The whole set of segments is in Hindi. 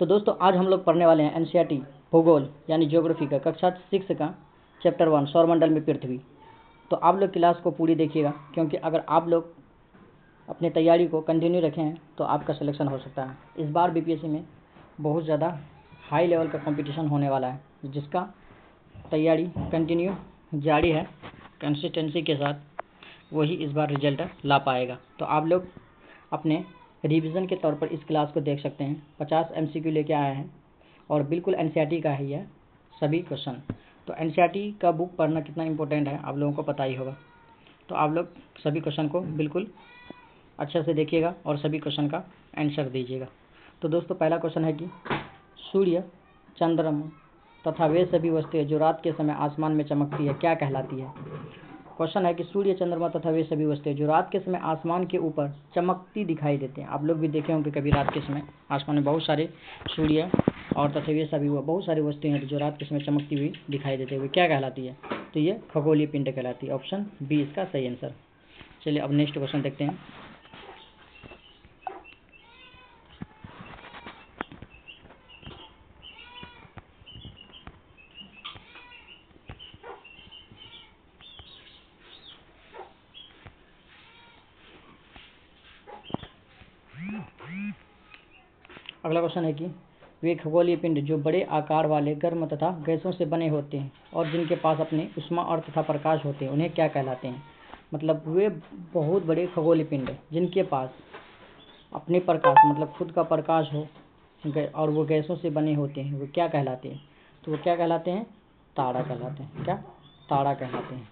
तो दोस्तों आज हम लोग पढ़ने वाले हैं एनसीईआरटी भूगोल यानी ज्योग्राफी का कक्षा 6 का चैप्टर 1 सौरमंडल में पृथ्वी। तो आप लोग क्लास को पूरी देखिएगा, क्योंकि अगर आप लोग अपनी तैयारी को कंटिन्यू रखें तो आपका सिलेक्शन हो सकता है। इस बार बीपीएससी में बहुत ज़्यादा हाई लेवल का कंपटीशन होने वाला है, जिसका तैयारी कंटिन्यू जारी है कंसिस्टेंसी के साथ, वही इस बार रिजल्ट ला पाएगा। तो आप लोग अपने रिवीजन के तौर पर इस क्लास को देख सकते हैं। 50 एमसीक्यू लेके आए हैं और बिल्कुल एनसीईआरटी का ही है सभी क्वेश्चन। तो एनसीईआरटी का बुक पढ़ना कितना इंपॉर्टेंट है आप लोगों को पता ही होगा। तो आप लोग सभी क्वेश्चन को बिल्कुल अच्छे से देखिएगा और सभी क्वेश्चन का आंसर दीजिएगा। तो दोस्तों पहला क्वेश्चन है कि सूर्य, चंद्रमा तथा वे सभी वस्तुएं जो रात के समय आसमान में चमकती है क्या कहलाती है। क्वेश्चन है कि सूर्य, चंद्रमा तथा वे सभी वस्तुएं जो रात के समय आसमान के ऊपर चमकती दिखाई देते हैं। आप लोग भी देखे होंगे कभी रात के समय आसमान में बहुत सारे सूर्य और तथा वे सभी बहुत सारी वस्तुएं हैं जो रात के समय चमकती हुई दिखाई देते हुए क्या कहलाती है। तो ये खगोलीय पिंड कहलाती है। ऑप्शन बी इसका सही आंसर। चलिए अब नेक्स्ट क्वेश्चन देखते हैं। अगला क्वेश्चन है कि वे खगोलीय पिंड जो बड़े आकार वाले गर्म तथा गैसों से बने होते हैं और जिनके पास अपनी उष्मा और तथा प्रकाश होते हैं उन्हें क्या कहलाते हैं। मतलब वे बहुत बड़े खगोलीय पिंड जिनके पास अपने प्रकाश मतलब खुद का प्रकाश हो और वो गैसों से बने होते हैं वो क्या कहलाते हैं। तो वो क्या कहलाते हैं, तारा कहलाते हैं। क्या, तारा कहलाते हैं।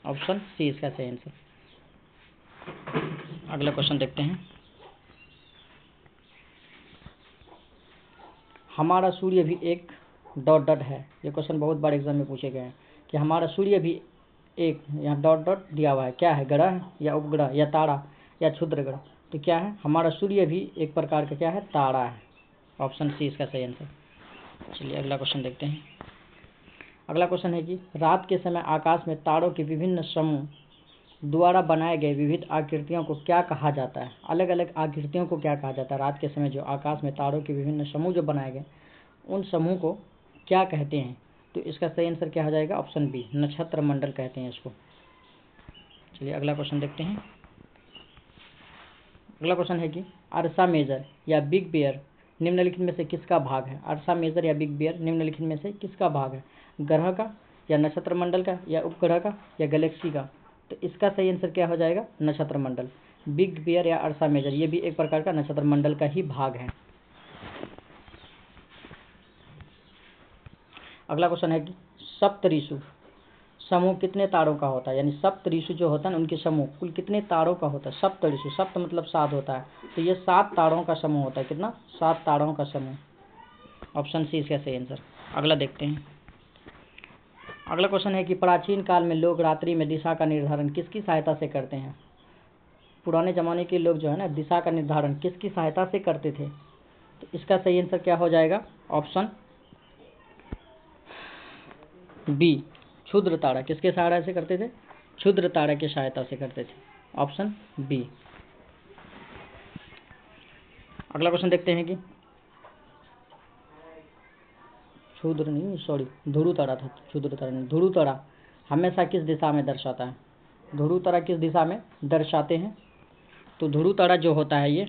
ऑप्शन सी इसका सही आंसर। अगला क्वेश्चन देखते हैं। हमारा सूर्य भी एक डॉट डॉट है। ये क्वेश्चन बहुत बार एग्जाम में पूछे गए हैं कि हमारा सूर्य भी एक, यहाँ डॉट डॉट दिया हुआ है, क्या है, ग्रह या उपग्रह या तारा या क्षुद्र ग्रह। तो क्या है, हमारा सूर्य भी एक प्रकार का क्या है, तारा है। ऑप्शन सी इसका सही आंसर। चलिए अगला क्वेश्चन देखते हैं। अगला क्वेश्चन है कि रात के समय आकाश में तारों के विभिन्न समूह द्वारा बनाए गए विविध आकृतियों को क्या कहा जाता है। अलग अलग आकृतियों को क्या कहा जाता है। रात के समय जो आकाश में तारों के विभिन्न समूह जो बनाए गए उन समूह को क्या कहते हैं। तो इसका सही आंसर क्या हो जाएगा, ऑप्शन बी, नक्षत्र मंडल कहते हैं इसको। चलिए अगला क्वेश्चन देखते हैं। अगला क्वेश्चन है कि अर्सा मेजर या बिग बेयर निम्नलिखित में से किसका भाग है। अर्सा मेजर या बिग बेयर निम्नलिखित में से किसका भाग है, ग्रह का या नक्षत्र मंडल का या उपग्रह का या गैलेक्सी का। तो इसका सही आंसर क्या हो जाएगा, नक्षत्र मंडल। बिग बेयर या अर्सा मेजर ये भी एक प्रकार का नक्षत्र मंडल का ही भाग है। अगला क्वेश्चन है कि सप्तऋषु समूह कितने तारों का होता है। यानी सप्तऋषु जो होता है उनके समूह कुल कितने तारों का होता है। सप्तऋषु, सप्त मतलब 7 होता है, तो ये 7 तारों का समूह होता है। कितना, 7 तारों का समूह। ऑप्शन सी इसका सही आंसर। अगला देखते हैं। अगला क्वेश्चन है कि प्राचीन काल में लोग रात्रि में दिशा का निर्धारण किसकी सहायता से करते हैं। पुराने जमाने के लोग जो है ना दिशा का निर्धारण किसकी सहायता से करते थे। तो इसका सही आंसर क्या हो जाएगा, ऑप्शन बी, क्षुद्र तारा। किसके सहायता से करते थे, क्षुद्र तारा की सहायता से करते थे। Option B. अगला क्वेश्चन देखते हैं कि क्षुद्र नहीं, सॉरी, ध्रुव तारा था, क्षुद्र तारा नहीं। ध्रुव तारा हमेशा किस दिशा में दर्शाता है। ध्रुव तारा किस दिशा में दर्शाते हैं। तो ध्रुव तारा जो होता है ये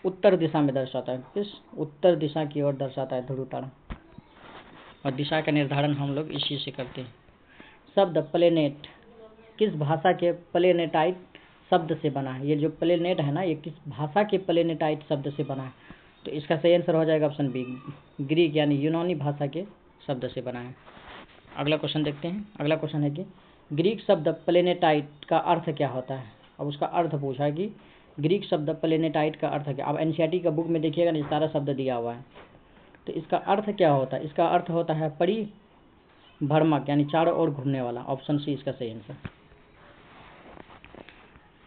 उत्तर दिशा में दर्शाता है। किस, उत्तर दिशा की ओर दर्शाता है ध्रुव तारा। और दिशा का निर्धारण हम लोग इसी से करते हैं। शब्द प्लेनेट किस भाषा के प्लेनेटाइट शब्द से बना है। ये जो प्लेनेट है ना ये किस भाषा के प्लेनेटाइट शब्द से बना है। तो इसका सही आंसर हो जाएगा ऑप्शन बी, ग्रीक यानी यूनानी भाषा के शब्द से बना है। अगला क्वेश्चन देखते हैं। अगला क्वेश्चन है कि ग्रीक शब्द प्लेनेटाइट का अर्थ क्या होता है। अब उसका अर्थ पूछा है कि ग्रीक शब्द प्लेनेटाइट का अर्थ क्या। अब एनसीईआरटी का बुक में देखिएगा ना सारा शब्द दिया हुआ है। तो इसका अर्थ क्या होता है, इसका अर्थ होता है परिभ्रमक यानी चारों ओर घूमने वाला। ऑप्शन सी इसका सही आंसर।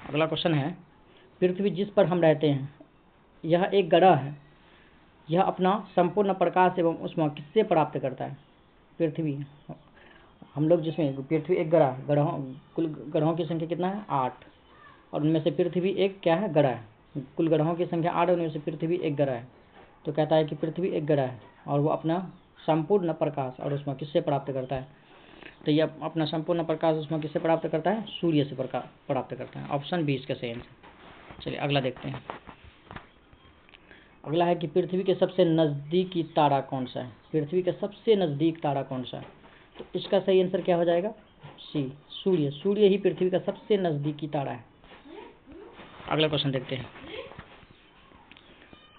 अगला क्वेश्चन है, पृथ्वी जिस पर हम रहते हैं यह एक ग्रह है, यह अपना संपूर्ण प्रकाश एवं ऊष्मा किससे प्राप्त करता है। पृथ्वी, हम लोग जिसमें पृथ्वी एक ग्रह, कुल ग्रहों की संख्या कितना है, 8, और उनमें से पृथ्वी एक क्या है, ग्रह है। कुल ग्रहों की संख्या 8 है, उनमें से पृथ्वी एक ग्रह है। तो कहता है कि पृथ्वी एक ग्रह है और वो अपना संपूर्ण प्रकाश और ऊष्मा किससे प्राप्त करता है? तो ये अपना संपूर्ण प्रकाश ऊष्मा किससे प्राप्त करता है? सूर्य से प्राप्त करता है। ऑप्शन बी इसका सही आंसर। चलिए अगला देखते हैं। अगला है कि पृथ्वी के सबसे नज़दीकी तारा कौन सा है? पृथ्वी का सबसे नज़दीक तारा कौन सा है? तो इसका सही आंसर क्या हो जाएगा? सी, सूर्य। सूर्य ही पृथ्वी का सबसे नज़दीकी तारा है। अगला क्वेश्चन देखते हैं।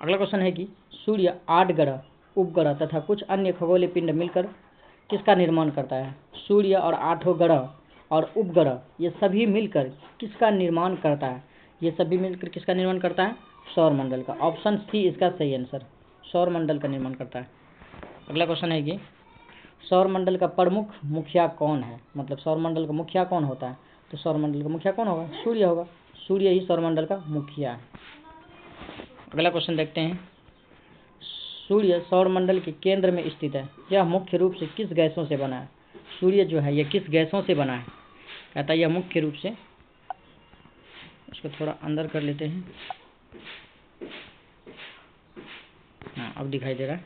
अगला क्वेश्चन है कि सूर्य 8 ग्रह, उपग्रह तथा कुछ अन्य खगोलीय पिंड मिलकर किसका निर्माण करता है? सूर्य और 8 ग्रह और उपग्रह ये सभी मिलकर किसका निर्माण करता है? ये सभी मिलकर किसका निर्माण करता है? सौरमंडल का। ऑप्शन सी इसका सही आंसर, सौरमंडल का निर्माण करता है। अगला क्वेश्चन है कि सौरमंडल का प्रमुख मुखिया कौन है? मतलब सौरमंडल का मुखिया कौन होता है? तो सौरमंडल का मुखिया कौन होगा? सूर्य होगा। सूर्य ही सौरमंडल का मुखिया है। अगला क्वेश्चन देखते हैं। सूर्य सौरमंडल के केंद्र में स्थित है, यह मुख्य रूप से किस गैसों से बना है? सूर्य जो है यह किस गैसों से बना है? कहता है यह मुख्य रूप से, इसको थोड़ा अंदर कर लेते हैं। हाँ, अब दिखाई दे रहा है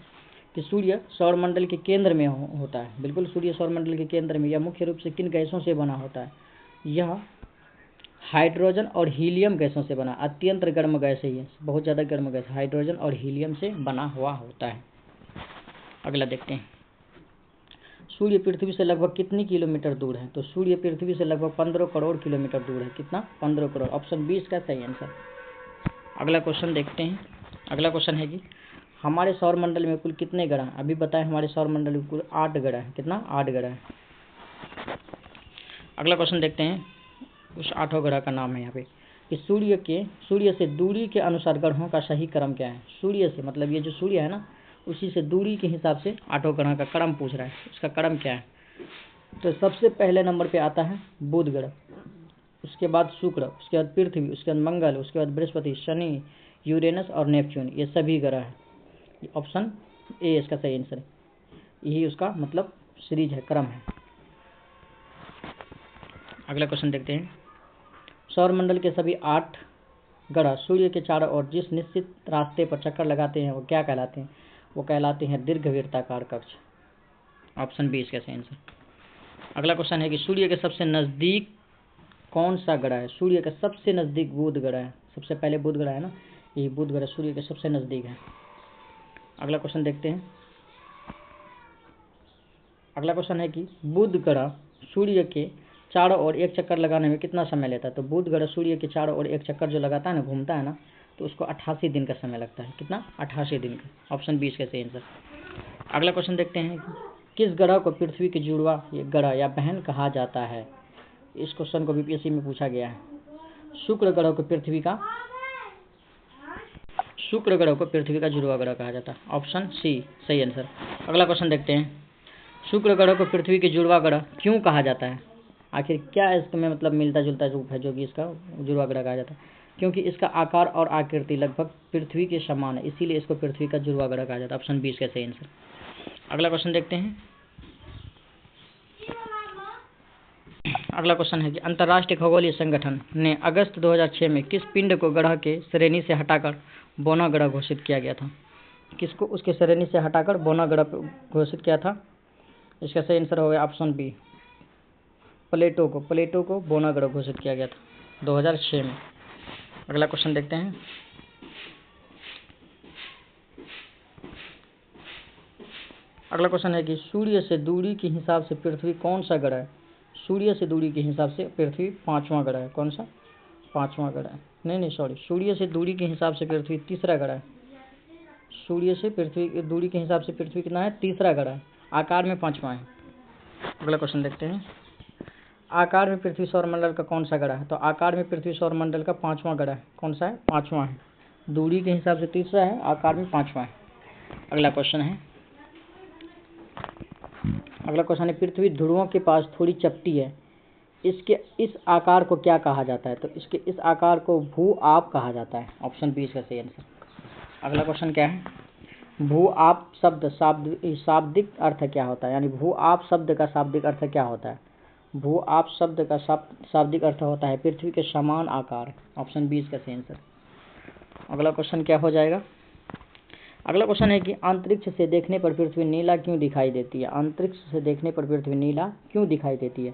कि सूर्य सौरमंडल के केंद्र में होता है। बिल्कुल, सूर्य सौरमंडल के केंद्र में। यह मुख्य रूप से किन गैसों से बना होता है? यह हाइड्रोजन और हीलियम गैसों से बना, अत्यंत गर्म गैस है ये, बहुत ज़्यादा गर्म गैस, हाइड्रोजन और हीलियम से बना हुआ होता है। अगला देखते हैं। सूर्य पृथ्वी से लगभग कितनी किलोमीटर दूर है? तो सूर्य पृथ्वी से लगभग 15 करोड़ किलोमीटर दूर है। कितना? 15 करोड़। ऑप्शन 20 का सही आंसर। अगला क्वेश्चन देखते हैं। अगला क्वेश्चन है कि हमारे सौरमंडल में कुल कितने ग्रह हैं? अभी बताएं, हमारे सौरमंडल में कुल 8 ग्रह है। कितना? 8 ग्रह है। अगला क्वेश्चन देखते हैं। उस 8 ग्रह का नाम है यहाँ पे कि सूर्य से दूरी के अनुसार ग्रहों का सही क्रम क्या है? सूर्य से, मतलब ये जो सूर्य है ना, उसी से दूरी के हिसाब से 8 ग्रह का क्रम पूछ रहा है। इसका क्रम क्या है? तो सबसे पहले नंबर पे आता है बुध ग्रह, उसके बाद शुक्र, उसके बाद पृथ्वी, उसके बाद मंगल, उसके बाद बृहस्पति, शनि, यूरेनस और नेपच्यून, ये सभी ग्रह है। ऑप्शन ए इसका सही आंसर है। यही उसका मतलब सीरीज है, क्रम है। अगला क्वेश्चन देखते हैं। सौरमंडल के सभी 8 ग्रह सूर्य के चारों ओर जिस निश्चित रास्ते पर चक्कर लगाते हैं वो क्या कहलाते हैं? वो कहलाते हैं दीर्घवृत्ताकार कक्ष। ऑप्शन बी इसका सही आंसर। अगला क्वेश्चन है कि सूर्य के सबसे नज़दीक कौन सा ग्रह है? सूर्य के सबसे नज़दीक बुध ग्रह है। सबसे पहले बुध ग्रह है ना, यही बुध ग्रह सूर्य के सबसे नज़दीक है। अगला क्वेश्चन देखते हैं। अगला क्वेश्चन है कि बुध ग्रह सूर्य के चारों ओर एक चक्कर लगाने में कितना समय लेता है? तो बुध ग्रह सूर्य के चारों ओर एक चक्कर जो लगाता है ना, घूमता है ना, तो उसको 88 दिन का समय लगता है। कितना? 88 दिन का। ऑप्शन 20 का सही आंसर। अगला क्वेश्चन देखते हैं। किस ग्रह को पृथ्वी की जुड़वा ग्रह या बहन कहा जाता है? इस क्वेश्चन को बीपीएससी में पूछा गया है। शुक्र ग्रह को पृथ्वी का जुड़वा ग्रह कहा जाता है। ऑप्शन सी सही आंसर। अगला क्वेश्चन देखते हैं। शुक्र ग्रह को पृथ्वी की जुड़वा ग्रह क्यों कहा जाता है? आखिर क्या इसमें मतलब मिलता जुलता रूप है जो कि इसका जुड़वा ग्रह कहा जाता है? क्योंकि इसका आकार और आकृति लगभग पृथ्वी के समान है, इसीलिए इसको पृथ्वी का जुड़वा ग्रह कहा जाता है। ऑप्शन 20 का सही आंसर। अगला क्वेश्चन देखते हैं। अगला क्वेश्चन है कि अंतर्राष्ट्रीय खगोलीय संगठन ने अगस्त 2006 में किस पिंड को ग्रह के श्रेणी से हटाकर बोना ग्रह घोषित किया गया था? किसको उसके श्रेणी से हटाकर बोना ग्रह घोषित किया था? इसका सही आंसर हो गया ऑप्शन बी, प्लेटो को बोना ग्रह घोषित किया गया था 2006 में। अगला क्वेश्चन देखते हैं। अगला क्वेश्चन है कि सूर्य से दूरी के हिसाब से पृथ्वी कौन सा ग्रह है? सूर्य से दूरी के हिसाब से पृथ्वी 5वां ग्रह है। कौन सा? 5वां ग्रह है। नहीं सॉरी, सूर्य से दूरी के हिसाब से पृथ्वी तीसरा ग्रह है। सूर्य से पृथ्वी की दूरी के हिसाब से पृथ्वी कितना है? तीसरा ग्रह है। आकार में 5वां है। अगला क्वेश्चन देखते हैं। आकार में पृथ्वी सौरमंडल का कौन सा ग्रह है? तो आकार में पृथ्वी सौरमंडल का 5वां ग्रह है। कौन सा है? 5वां है। दूरी के हिसाब से तीसरा है, आकार में 5वां है। अगला क्वेश्चन है। पृथ्वी ध्रुवों के पास थोड़ी चपटी है, इसके इस आकार को क्या कहा जाता है? तो इसके इस आकार को भू आप कहा जाता है। ऑप्शन 20 का सही आंसर। अगला क्वेश्चन क्या है? भू आप शब्द शाब्दिक अर्थ क्या होता है? यानी भू आप शब्द का शाब्दिक अर्थ क्या होता है? भू आप शब्द का शाब्दिक अर्थ होता है पृथ्वी के समान आकार। ऑप्शन 20 का सही आंसर। अगला क्वेश्चन क्या हो जाएगा? अगला क्वेश्चन है कि अंतरिक्ष से देखने पर पृथ्वी नीला क्यों दिखाई देती है? अंतरिक्ष से देखने पर पृथ्वी नीला क्यों दिखाई देती है?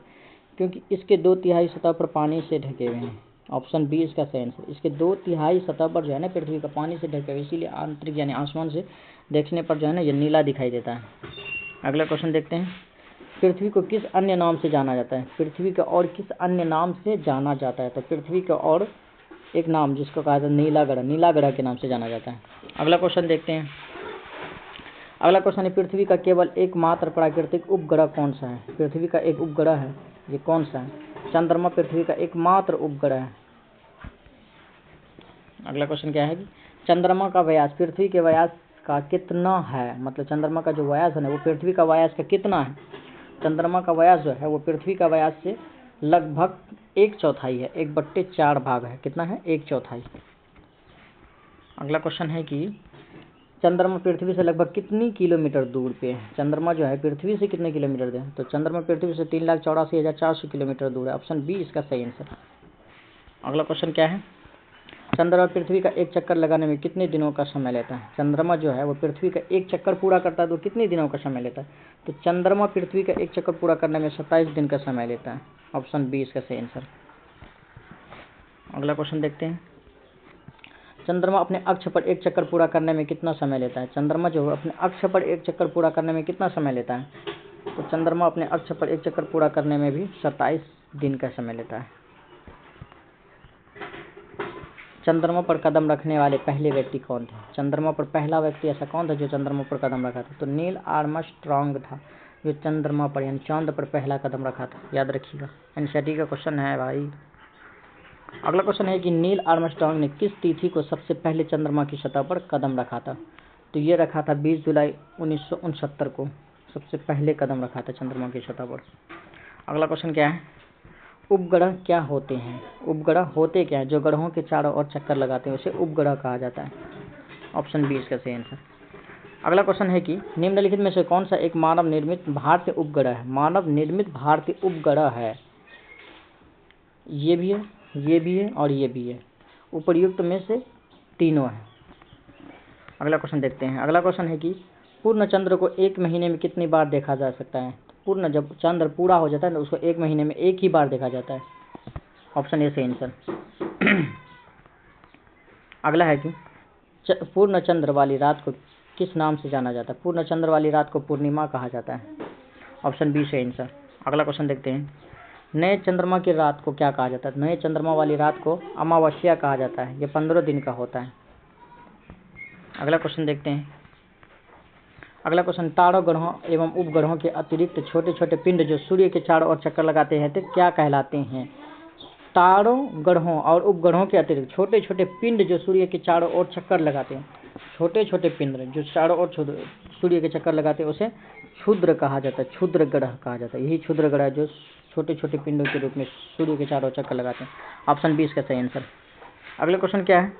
क्योंकि इसके 2/3 सतह पर पानी से ढके हुए हैं। ऑप्शन बी इसका सही आंसर। इसके 2/3 सतह पर जो है ना पृथ्वी का पानी से ढके हुए, इसीलिए अंतरिक्ष यानी आसमान से देखने पर जो है ना ये नीला दिखाई देता है। अगला क्वेश्चन देखते हैं, पृथ्वी को किस अन्य नाम से जाना जाता है? पृथ्वी का और किस अन्य नाम से जाना जाता है? तो पृथ्वी का और एक नाम जिसको कहा जाता है नीला ग्रह, नीला ग्रह के नाम से जाना जाता है। अगला क्वेश्चन देखते हैं, अगला क्वेश्चन है पृथ्वी का केवल एकमात्र प्राकृतिक उपग्रह कौन सा है? पृथ्वी का एक उपग्रह है, ये कौन सा है? चंद्रमा पृथ्वी का एकमात्र उपग्रह है। अगला क्वेश्चन क्या है कि चंद्रमा का व्यास पृथ्वी के व्यास का कितना है? मतलब चंद्रमा का जो व्यास है ना वो पृथ्वी का व्यास का कितना है? चंद्रमा का व्यास जो है वो पृथ्वी का व्यास से लगभग 1/4 है, 1/4 भाग है। कितना है? 1/4। अगला क्वेश्चन है कि चंद्रमा पृथ्वी से लगभग कितनी किलोमीटर दूर पे है? चंद्रमा जो है पृथ्वी से कितने किलोमीटर दूर है? तो चंद्रमा पृथ्वी से 3,84,400 किलोमीटर दूर है। ऑप्शन बी इसका सही आंसर। अगला क्वेश्चन क्या है, चंद्रमा पृथ्वी का एक चक्कर लगाने में कितने दिनों का समय लेता है? चंद्रमा जो है वो पृथ्वी का एक चक्कर पूरा करता है तो कितने दिनों का समय लेता है? तो चंद्रमा पृथ्वी का एक चक्कर पूरा करने में 27 दिन का समय लेता है। ऑप्शन बी इसका सही आंसर। अगला क्वेश्चन देखते हैं, चंद्रमा अपने अक्ष पर एक चक्कर पूरा करने में कितना समय लेता है? चंद्रमा जो है अपने अक्ष पर एक चक्कर पूरा करने में कितना समय लेता है? तो चंद्रमा अपने अक्ष पर एक चक्कर पूरा करने में भी 27 दिन का समय लेता है। चंद्रमा पर कदम रखने वाले पहले व्यक्ति कौन थे? चंद्रमा पर पहला व्यक्ति ऐसा कौन था जो चंद्रमा पर कदम रखा था? तो नील आर्मस्ट्रांग था जो चंद्रमा पर यानी चांद पर पहला कदम रखा था। याद रखिएगा, एनसीईआरटी का क्वेश्चन है भाई। अगला क्वेश्चन है कि नील आर्मस्ट्रांग ने किस तिथि को सबसे पहले चंद्रमा की सतह पर कदम रखा था? तो ये रखा था 20 जुलाई 1969 को सबसे पहले कदम रखा था चंद्रमा की सतह पर। अगला क्वेश्चन क्या है, उपग्रह क्या होते हैं? उपग्रह होते क्या है? जो ग्रहों के चारों ओर चक्कर लगाते हैं उसे उपग्रह कहा जाता है। ऑप्शन बी इसका सही आंसर। अगला क्वेश्चन है कि निम्नलिखित में से कौन सा एक मानव निर्मित भारतीय उपग्रह है? मानव निर्मित भारतीय उपग्रह है, ये भी है, ये भी है और ये भी है। उपर्युक्त में से तीनों है। अगला क्वेश्चन देखते हैं, अगला क्वेश्चन है कि पूर्ण चंद्र को एक महीने में कितनी बार देखा जा सकता है? पूर्ण जब चंद्र पूरा हो जाता है तो उसको एक महीने में एक ही बार देखा जाता है। ऑप्शन ए सही आंसर। अगला है कि पूर्ण चंद्र वाली रात को किस नाम से जाना जाता है? पूर्ण चंद्र वाली रात को पूर्णिमा कहा जाता है। ऑप्शन बी सही आंसर। अगला क्वेश्चन देखते हैं, नए चंद्रमा की रात को क्या कहा जाता है? नए चंद्रमा वाली रात को अमावस्या कहा जाता है। ये 15 दिन का होता है। अगला क्वेश्चन देखते हैं, अगला क्वेश्चन, तारों ग्रहों एवं उपग्रहों के अतिरिक्त छोटे छोटे पिंड जो सूर्य के चारों ओर चक्कर लगाते हैं तो क्या कहलाते हैं? तारों ग्रहों और उपग्रहों के अतिरिक्त छोटे छोटे पिंड जो सूर्य के चारों ओर चक्कर लगाते हैं, छोटे छोटे पिंड जो चारों ओर सूर्य के चक्कर लगाते हैं उसे क्षुद्र कहा जाता है, क्षुद्र ग्रह कहा जाता है। यही क्षुद्र ग्रह जो छोटे छोटे पिंडों के रूप में सूर्य के चारों ओर चक्कर लगाते हैं। ऑप्शन बी इसका सही आंसर। अगला क्वेश्चन क्या है,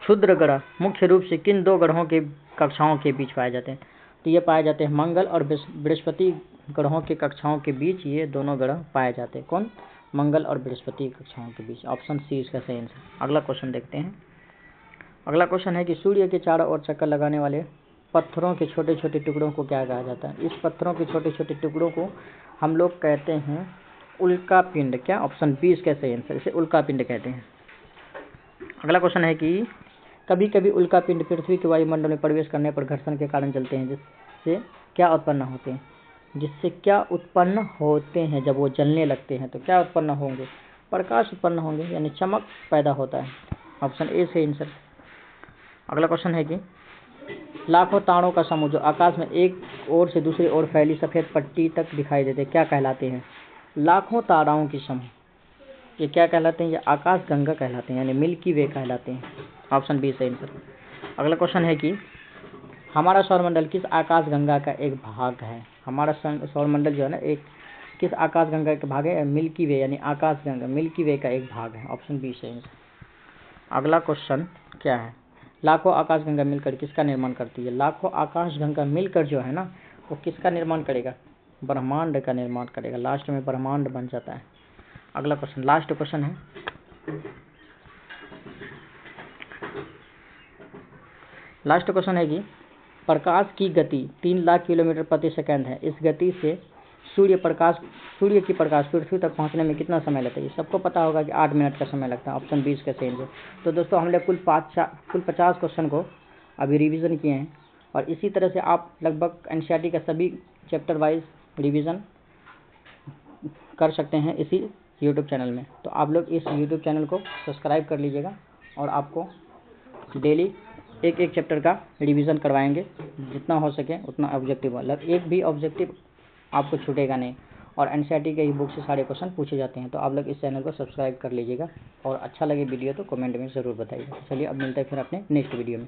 क्षुद्र ग्रह मुख्य रूप से किन दो ग्रहों के कक्षाओं के बीच पाए जाते हैं? तो ये पाए जाते हैं मंगल और बृहस्पति ग्रहों के कक्षाओं के बीच ये दोनों ग्रह पाए जाते हैं। कौन? मंगल और बृहस्पति कक्षाओं के बीच। ऑप्शन सी इसका सही आंसर। अगला क्वेश्चन देखते हैं, अगला क्वेश्चन है कि सूर्य के चारों ओर चक्कर लगाने वाले पत्थरों के छोटे छोटे टुकड़ों को क्या कहा जाता है? इस पत्थरों के छोटे छोटे टुकड़ों को हम लोग कहते हैं उल्का पिंड। क्या? ऑप्शन बी इसका सही आंसर, इसे उल्का पिंड कहते हैं। अगला क्वेश्चन है कि कभी कभी उल्का पिंड पृथ्वी के वायुमंडल में प्रवेश करने पर घर्षण के कारण जलते हैं, जिससे क्या उत्पन्न होते हैं? जिससे क्या उत्पन्न होते हैं? जब वो जलने लगते हैं तो क्या उत्पन्न होंगे? प्रकाश उत्पन्न होंगे, यानी चमक पैदा होता है। ऑप्शन ए से आंसर। अगला क्वेश्चन है कि लाखों तारों का समूह जो आकाश में एक ओर से दूसरी ओर फैली सफेद पट्टी तक दिखाई देते क्या कहलाते हैं? लाखों ताराओं की समूह, ये क्या कहलाते हैं? ये आकाश गंगा कहलाते हैं, यानी मिल्की वे कहलाते हैं। ऑप्शन बी सही आंसर। अगला क्वेश्चन है कि हमारा सौरमंडल किस आकाश गंगा का एक भाग है? हमारा सौरमंडल जो है ना एक किस आकाश गंगा का भाग है? मिल्की वे, यानी आकाश गंगा मिल्की वे का एक भाग है। ऑप्शन बी सही आंसर। अगला क्वेश्चन क्या है, लाखों आकाश गंगा मिलकर किसका निर्माण करती है? लाखों आकाश गंगा मिलकर जो है ना वो किसका निर्माण करेगा? ब्रह्मांड का निर्माण करेगा। लास्ट में ब्रह्मांड बन जाता है। अगला क्वेश्चन, लास्ट क्वेश्चन है, लास्ट क्वेश्चन है कि प्रकाश की गति 3 लाख किलोमीटर प्रति सेकंड है। इस गति से सूर्य की प्रकाश पृथ्वी तक पहुंचने में कितना समय लगता है? ये सबको पता होगा कि 8 मिनट का समय लगता है। ऑप्शन 20 का सही है। तो दोस्तों हमने कुल 50 क्वेश्चन को अभी रिवीजन किए हैं, और इसी तरह से आप लगभग एनसीईआरटी का सभी चैप्टर वाइज रिवीजन कर सकते हैं इसी यूट्यूब चैनल में। तो आप लोग इस यूट्यूब चैनल को सब्सक्राइब कर लीजिएगा, और आपको डेली एक चैप्टर का रिवीजन करवाएंगे, जितना हो सके उतना ऑब्जेक्टिव, मतलब एक भी ऑब्जेक्टिव आपको छूटेगा नहीं, और एनसीईआरटी के ही बुक से सारे क्वेश्चन पूछे जाते हैं। तो आप लोग इस चैनल को सब्सक्राइब कर लीजिएगा, और अच्छा लगे वीडियो तो कमेंट में ज़रूर बताइएगा। चलिए अब मिलते हैं फिर अपने नेक्स्ट वीडियो में।